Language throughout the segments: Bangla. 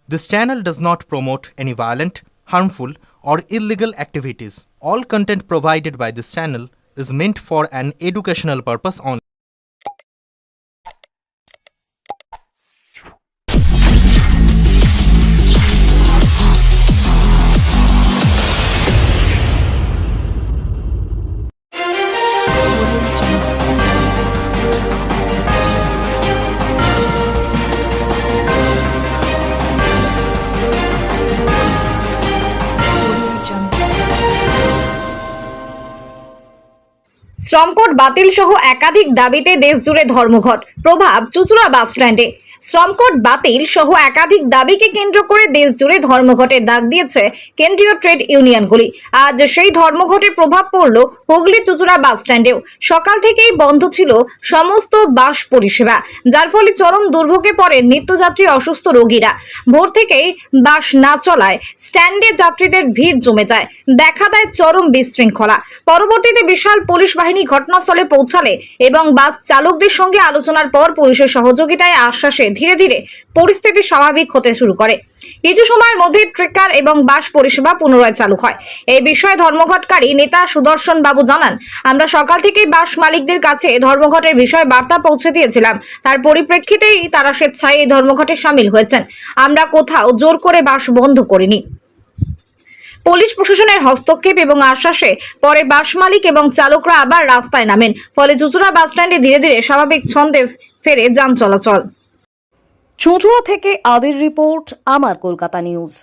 This channel does not promote any violent, harmful, or illegal activities. All content provided by this channel is meant for an educational purpose only. শ্রমকোড বাতিল সহ একাধিক দাবিতে দেশজুড়ে ধর্মঘট, প্রভাব চুঁচুড়া বাস স্ট্যান্ডে। শ্রমকোড বাতিল সহ একাধিক দাবিকে কেন্দ্র করে দেশজুড়ে ধর্মঘটের ডাক দিয়েছে কেন্দ্রীয় ট্রেড ইউনিয়নগুলি। আজ সেই ধর্মঘটের প্রভাব পড়ল হুগলির চুঁচুড়া বাস স্ট্যান্ডেও। সকাল থেকেই বন্ধ ছিল সমস্ত বাস পরিষেবা, যার ফলে চরম দুর্ভোগে পড়ে নিত্যযাত্রী অসুস্থ রোগীরা। ভোর থেকেই বাস না চলায় স্ট্যান্ডে যাত্রীদের ভিড় জমে যায়, দেখা দেয় চরম বিশৃঙ্খলা। পরবর্তীতে বিশাল পুলিশ বাহিনী ঘটনাস্থলে পৌঁছালে এবং বাস চালকদের সঙ্গে আলোচনার পর পুলিশের সহযোগিতায় আশ্বাসে ধীরে ধীরে পরিস্থিতি স্বাভাবিক হতে শুরু করে। কিছু সময়ের মধ্যে ট্রেকার এবং বাস পরিষেবা পুনরায় চালু হয়। এই বিষয়ে ধর্মঘটকারী নেতা সুদর্শন বাবু জানান, আমরা সকাল থেকেই বাস মালিকদের কাছে ধর্মঘটের বিষয়ে বার্তা পৌঁছে দিয়েছিলাম। তার পরিপ্রেক্ষিতেই তারা স্বেচ্ছায় এই ধর্মঘটে সামিল হয়েছেন। আমরা কোথাও জোর করে বাস বন্ধ করিনি। পুলিশ প্রশাসনের হস্তক্ষেপ এবং আশ্বাসে পরে বাস মালিক এবং চালকরা আবার রাস্তায় নামেন। ফলে চুঁচুড়া বাস স্ট্যান্ডে ধীরে ধীরে স্বাভাবিক ছন্দে ফেরে যান চলাচল। চুঁচুড়া থেকে আবির রিপোর্ট, আমার কলকাতা নিউজ।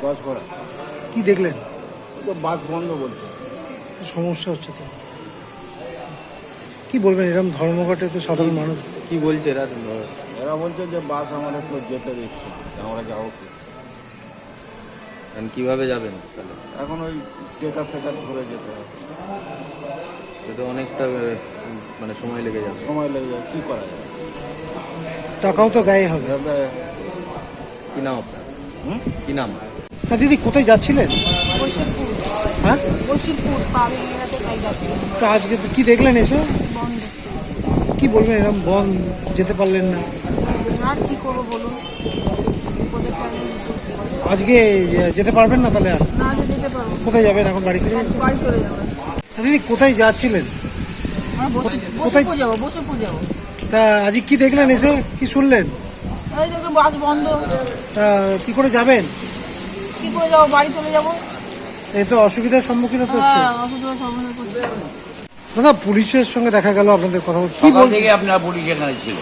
বাস করা কি দেখলেন? তো বাস বন্ধ বলছে, সমস্যা হচ্ছে তো কি বলবেন? এরকম ধর্মঘটে তো সাধারণ মানুষ কি বলছে এরা বলছে যে বাস আমাদের কেউ যেতে দিচ্ছে, আমরা যাবো কি? কিভাবে যাবেন তাহলে? এখন ওই টেকার ফেকার ধরে যেতে হবে, তো অনেকটা মানে সময় লেগে যাবে। সময় লেগে যায়, কী করা যায়? টাকাও তো ব্যয় হবে। কি নাম আপনার? কি নাম? তা দিদি কোথায় যাচ্ছিলেন? হ্যাঁ, তা আজকে কি দেখলেন এসে? কি বলবেন, এরকম বন্ধ যেতে পারলেন না? আর কি করবো বলুন, আজকে যেতে পারবেন না তাহলে? আর না যেতে পারবো। কোথায় যাবেন এখন? বাড়ি ফিরে বাড়ি চলে যাবো। তা দিদি কোথায় যাচ্ছিলেন? বসে যাবো। তা আজকে কি দেখলেন এসে? কি শুনলেন? এই দেখো বাস বন্ধ, তা কি করে যাবেন? কি করে যাবো? বাড়ি চলে যাবো। এই তো অসুবিধার সম্মুখীন হতে হচ্ছে। হ্যাঁ, অসুবিধার সম্মুখীন করতে হবে। দাদা, পুলিশের সঙ্গে দেখা গেল আপনাদের কথা বলতে, কি সকাল বলছেন? থেকে আপনার পুলিশ এখানে ছিল,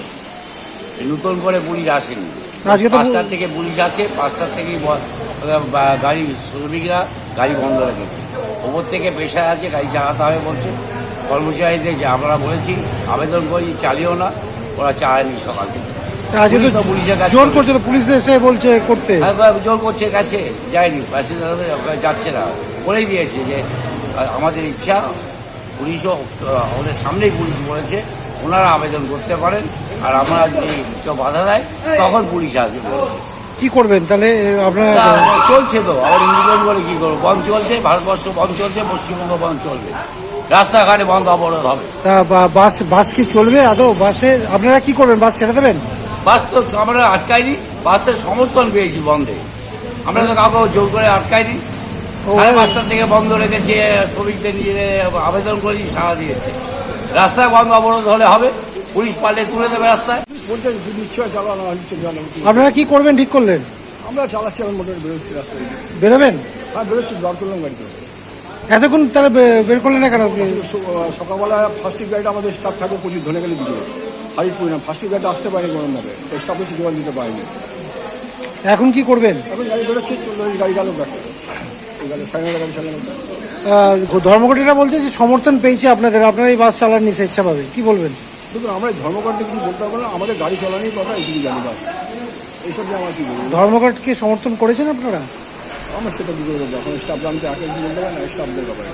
নতুন করে পুলিশ আসেনি। আজকে তো 5টার থেকে পুলিশ আছে, 5টার থেকেই গাড়ি শ্রমিকরা গাড়ি বন্ধ রেখেছে। ওপর থেকে প্রেশার আছে, গাড়ি চালাতে হবে বলছে। কর্মচারীদের যে আমরা বলেছি আবেদন করি, চালিয়েও না, ওরা চালায়নি সকাল থেকে। আজকে তো পুলিশের কাছে জোর করছে, তো পুলিশ এসে বলছে করতে। জোর করছে, কাছে যায়নি, প্যাসেঞ্জার যাচ্ছে না। বলেই দিয়েছে যে আমাদের ইচ্ছা, পুলিশও আমাদের সামনেই পুলিশ বলেছে ওনারা আবেদন করতে পারেন, আর আমরা যদি কেউ বাধা দেয় তখন পুলিশ আসবে বলেছে। কি করবেন তাহলে আপনারা? চলছে তো, আবার ইন্ডিপেন্ডেন্ট বলে কি করবো? বন্ধ চলছে, ভারতবর্ষ বন্ধ চলছে, পশ্চিমবঙ্গ বন্ধ চলবে, রাস্তাঘাটে বন্ধ অবরোধ হবে। তা বাস কি চলবে আদৌ? বাসে আপনারা কি করবেন? বাস ছেড়ে দেবেন? বাস তো আমরা আটকাইনি, বাসের সমর্থন পেয়েছি বন্ধে, আমরা তো কাউকে জোর করে আটকাইনি। 5:30 থেকে বন্ধ রেখেছে, শ্রমিকদের নিয়ে আবেদন করি, সাড়া দিয়েছে। রাস্তায় বন্ধ অবরোধ হলে হবে, পুলিশ পারলে তুলে দেবে রাস্তায়। বলছে যদি ইচ্ছা চালানো হচ্ছে চালানো। আপনারা কি করবেন ঠিক করলেন? আমরা চালাচ্ছি, এখন মোটর বেরোচ্ছি রাস্তায়। বেরোবেন? হ্যাঁ বেরোচ্ছি, বার করলাম গাড়িতে। এতক্ষণ তাহলে বের করলেন না কেন? সকালবেলা ফার্স্ট গাড়িটা আমাদের স্টাফ থাকে প্রচুর, ধনে গেলে দিকে হারিয়ে পড়ি না, ফার্স্ট গাড়িটা আসতে পারেনি কোনোভাবে, স্টাফ এসে জোগাড় দিতে পারেনি। এখন কি করবেন? এখন গাড়ি বেরোচ্ছে, গাড়ি গেল ধর্মঘটীরা বলছে যে সমর্থন পেয়েছে আপনাদের, আপনারা এই বাস চালাননি স্বেচ্ছাভাবে, কি বলবেন? দেখুন, আমরা ধর্মঘটে কিছু বলতে পারবো না, আমাদের গাড়ি চালানোর কথা এইটুকু জানি বাস। এইসব যে আমার কি বলবো? ধর্মঘটকে সমর্থন করেছেন আপনারা? আমার সেটা কি করে বলবো? এখন স্টাফরা আমি তো একা কিছু বলতে পারি না, স্টাফদের ব্যাপারে।